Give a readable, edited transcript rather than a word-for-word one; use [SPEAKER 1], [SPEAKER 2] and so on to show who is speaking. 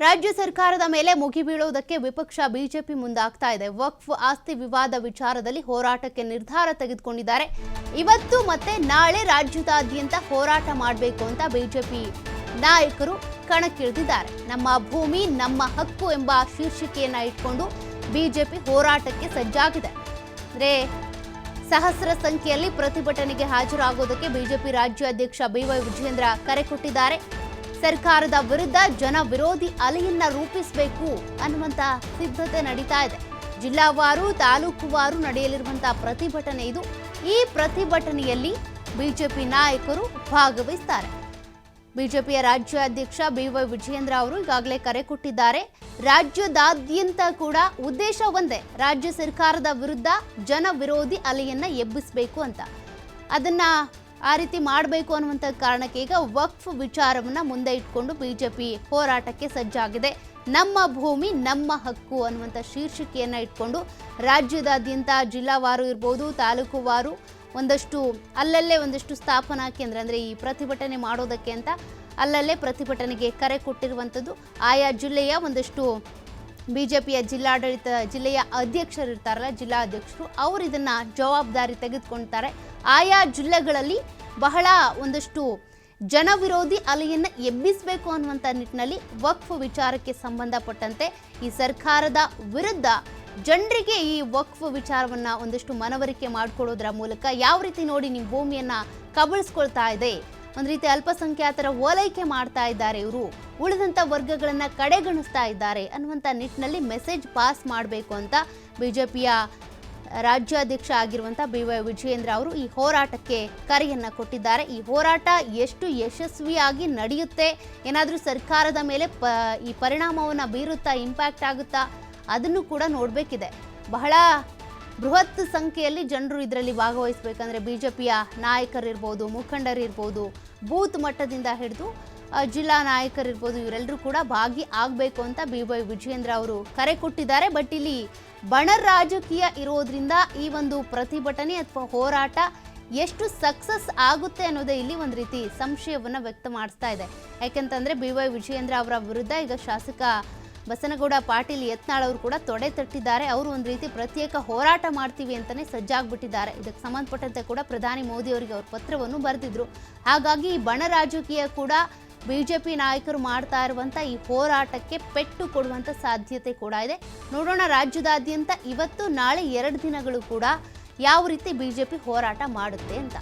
[SPEAKER 1] ರಾಜ್ಯ ಸರ್ಕಾರದ ಮೇಲೆ ಮುಗಿಬೀಳುವುದಕ್ಕೆ ವಿಪಕ್ಷ ಬಿಜೆಪಿ ಮುಂದಾಗ್ತಾ ಇದೆ. ವಕ್ಫ್ ಆಸ್ತಿ ವಿವಾದ ವಿಚಾರದಲ್ಲಿ ಹೋರಾಟಕ್ಕೆ ನಿರ್ಧಾರ ತೆಗೆದುಕೊಂಡಿದ್ದಾರೆ. ಇವತ್ತು ಮತ್ತೆ ನಾಳೆ ರಾಜ್ಯದಾದ್ಯಂತ ಹೋರಾಟ ಮಾಡಬೇಕು ಅಂತ ಬಿಜೆಪಿ ನಾಯಕರು ಕಣಕ್ಕಿಳಿದಿದ್ದಾರೆ. ನಮ್ಮ ಭೂಮಿ ನಮ್ಮ ಹಕ್ಕು ಎಂಬ ಶೀರ್ಷಿಕೆಯನ್ನ ಇಟ್ಕೊಂಡು ಬಿಜೆಪಿ ಹೋರಾಟಕ್ಕೆ ಸಜ್ಜಾಗಿದೆ. ಅಂದ್ರೆ ಸಹಸ್ರ ಸಂಖ್ಯೆಯಲ್ಲಿ ಪ್ರತಿಭಟನೆಗೆ ಹಾಜರಾಗುವುದಕ್ಕೆ ಬಿಜೆಪಿ ರಾಜ್ಯಾಧ್ಯಕ್ಷ ಬಿವೈ ವಿಜಯೇಂದ್ರ ಕರೆ ಕೊಟ್ಟಿದ್ದಾರೆ. ಸರ್ಕಾರದ ವಿರುದ್ಧ ಜನ ವಿರೋಧಿ ಅಲೆಯನ್ನ ರೂಪಿಸಬೇಕು ಅನ್ನುವಂತ ಸಿದ್ಧತೆ ನಡೀತಾ ಇದೆ. ಜಿಲ್ಲಾವಾರು ತಾಲೂಕುವಾರು ನಡೆಯಲಿರುವಂತಹ ಪ್ರತಿಭಟನೆ ಇದು. ಈ ಪ್ರತಿಭಟನೆಯಲ್ಲಿ ಬಿಜೆಪಿ ನಾಯಕರು ಭಾಗವಹಿಸುತ್ತಾರೆ. ಬಿಜೆಪಿಯ ರಾಜ್ಯಾಧ್ಯಕ್ಷ ಬಿವೈ ವಿಜಯೇಂದ್ರ ಅವರು ಈಗಾಗಲೇ ಕರೆ ಕೊಟ್ಟಿದ್ದಾರೆ. ರಾಜ್ಯದಾದ್ಯಂತ ಕೂಡ ಉದ್ದೇಶ ಒಂದೇ, ರಾಜ್ಯ ಸರ್ಕಾರದ ವಿರುದ್ಧ ಜನ ವಿರೋಧಿ ಅಲೆಯನ್ನ ಎಬ್ಬಿಸಬೇಕು ಅಂತ. ಅದನ್ನ ಆ ರೀತಿ ಮಾಡಬೇಕು ಅನ್ನುವಂಥ ಕಾರಣಕ್ಕೆ ಈಗ ವಕ್ಫ್ ವಿಚಾರವನ್ನ ಮುಂದೆ ಇಟ್ಕೊಂಡು ಬಿಜೆಪಿ ಹೋರಾಟಕ್ಕೆ ಸಜ್ಜಾಗಿದೆ. ನಮ್ಮ ಭೂಮಿ ನಮ್ಮ ಹಕ್ಕು ಅನ್ನುವಂಥ ಶೀರ್ಷಿಕೆಯನ್ನ ಇಟ್ಕೊಂಡು ರಾಜ್ಯದಾದ್ಯಂತ ಜಿಲ್ಲಾವಾರು ಇರ್ಬೋದು, ತಾಲೂಕುವಾರು ಅಲ್ಲಲ್ಲೇ ಒಂದಷ್ಟು ಸ್ಥಾಪನಾ ಕೇಂದ್ರ, ಅಂದರೆ ಈ ಪ್ರತಿಭಟನೆ ಮಾಡೋದಕ್ಕೆ ಅಂತ ಅಲ್ಲಲ್ಲೇ ಪ್ರತಿಭಟನೆಗೆ ಕರೆ ಕೊಟ್ಟಿರುವಂಥದ್ದು. ಆಯಾ ಜಿಲ್ಲೆಯ ಒಂದಷ್ಟು ಬಿಜೆಪಿಯ ಜಿಲ್ಲೆಯ ಅಧ್ಯಕ್ಷರು ಇರ್ತಾರಲ್ಲ, ಜಿಲ್ಲಾ ಅಧ್ಯಕ್ಷರು, ಅವರು ಇದನ್ನ ಜವಾಬ್ದಾರಿ ತೆಗೆದುಕೊಳ್ತಾರೆ. ಆಯಾ ಜಿಲ್ಲೆಗಳಲ್ಲಿ ಬಹಳ ಒಂದಷ್ಟು ಜನ ವಿರೋಧಿ ಅಲೆಯನ್ನು ಎಬ್ಬಿಸಬೇಕು ಅನ್ನುವಂಥ ನಿಟ್ಟಿನಲ್ಲಿ ವಕ್ಫ್ ವಿಚಾರಕ್ಕೆ ಸಂಬಂಧಪಟ್ಟಂತೆ ಈ ಸರ್ಕಾರದ ವಿರುದ್ಧ ಜನರಿಗೆ ಈ ವಕ್ಫ್ ವಿಚಾರವನ್ನ ಒಂದಷ್ಟು ಮನವರಿಕೆ ಮಾಡಿಕೊಡೋದ್ರ ಮೂಲಕ ಯಾವ ರೀತಿ ನೋಡಿ ನಿಮ್ಮ ಭೂಮಿಯನ್ನ ಕಬಳಿಸ್ಕೊಳ್ತಾ ಇದೆ, ಒಂದು ರೀತಿ ಅಲ್ಪಸಂಖ್ಯಾತರ ಓಲೈಕೆ ಮಾಡ್ತಾ ಇದ್ದಾರೆ, ಇವರು ಉಳಿದಂಥ ವರ್ಗಗಳನ್ನ ಕಡೆಗಣಿಸ್ತಾ ಇದ್ದಾರೆ ಅನ್ನುವಂಥ ನಿಟ್ಟಿನಲ್ಲಿ ಮೆಸೇಜ್ ಪಾಸ್ ಮಾಡಬೇಕು ಅಂತ ಬಿಜೆಪಿಯ ರಾಜ್ಯಾಧ್ಯಕ್ಷ ಆಗಿರುವಂಥ ಬಿವೈ ವಿಜಯೇಂದ್ರ ಅವರು ಈ ಹೋರಾಟಕ್ಕೆ ಕರೆಯನ್ನ ಕೊಟ್ಟಿದ್ದಾರೆ. ಈ ಹೋರಾಟ ಎಷ್ಟು ಯಶಸ್ವಿಯಾಗಿ ನಡೆಯುತ್ತೆ, ಏನಾದರೂ ಸರ್ಕಾರದ ಮೇಲೆ ಈ ಪರಿಣಾಮವನ್ನು ಬೀರುತ್ತಾ, ಇಂಪ್ಯಾಕ್ಟ್ ಆಗುತ್ತಾ, ಅದನ್ನು ಕೂಡ ನೋಡಬೇಕಿದೆ. ಬಹಳ ಬೃಹತ್ ಸಂಖ್ಯೆಯಲ್ಲಿ ಜನರು ಇದರಲ್ಲಿ ಭಾಗವಹಿಸಬೇಕಂದ್ರೆ ಬಿಜೆಪಿಯ ನಾಯಕರಿರ್ಬೋದು, ಮುಖಂಡರಿರ್ಬೋದು, ಬೂತ್ ಮಟ್ಟದಿಂದ ಹಿಡಿದು ಜಿಲ್ಲಾ ನಾಯಕರಿರ್ಬೋದು, ಇವರೆಲ್ಲರೂ ಕೂಡ ಭಾಗಿ ಆಗಬೇಕು ಅಂತ ಬಿವೈ ವಿಜಯೇಂದ್ರ ಅವರು ಕರೆ ಕೊಟ್ಟಿದ್ದಾರೆ. ಬಟ್ ಇಲ್ಲಿ ಬಣ ರಾಜಕೀಯ ಇರೋದ್ರಿಂದ ಈ ಒಂದು ಪ್ರತಿಭಟನೆ ಅಥವಾ ಹೋರಾಟ ಎಷ್ಟು ಸಕ್ಸಸ್ ಆಗುತ್ತೆ ಅನ್ನೋದೇ ಇಲ್ಲಿ ಒಂದು ರೀತಿ ಸಂಶಯವನ್ನು ವ್ಯಕ್ತ ಮಾಡಿಸ್ತಾ ಇದೆ. ಯಾಕೆಂತಂದ್ರೆ ಬಿವೈ ವಿಜಯೇಂದ್ರ ಅವರ ವಿರುದ್ಧ ಈಗ ಶಾಸಕ ಬಸನಗೌಡ ಪಾಟೀಲ್ ಯತ್ನಾಳ್ ಅವರು ಕೂಡ ತೊಡೆ ತಟ್ಟಿದ್ದಾರೆ. ಅವರು ಒಂದು ರೀತಿ ಪ್ರತ್ಯೇಕ ಹೋರಾಟ ಮಾಡ್ತೀವಿ ಅಂತಾನೆ ಸಜ್ಜಾಗ್ಬಿಟ್ಟಿದ್ದಾರೆ. ಇದಕ್ಕೆ ಸಂಬಂಧಪಟ್ಟಂತೆ ಕೂಡ ಪ್ರಧಾನಿ ಮೋದಿ ಅವರಿಗೆ ಅವರು ಪತ್ರವನ್ನು ಬರೆದಿದ್ರು. ಹಾಗಾಗಿ ಈ ಬಣ ರಾಜಕೀಯ ಕೂಡ ಬಿಜೆಪಿ ನಾಯಕರು ಮಾಡ್ತಾ ಇರುವಂಥ ಈ ಹೋರಾಟಕ್ಕೆ ಪೆಟ್ಟು ಕೊಡುವಂಥ ಸಾಧ್ಯತೆ ಕೂಡ ಇದೆ. ನೋಡೋಣ ರಾಜ್ಯದಾದ್ಯಂತ ಇವತ್ತು ನಾಳೆ 2 ದಿನಗಳು ಕೂಡ ಯಾವ ರೀತಿ ಬಿಜೆಪಿ ಹೋರಾಟ ಮಾಡುತ್ತೆ ಅಂತ.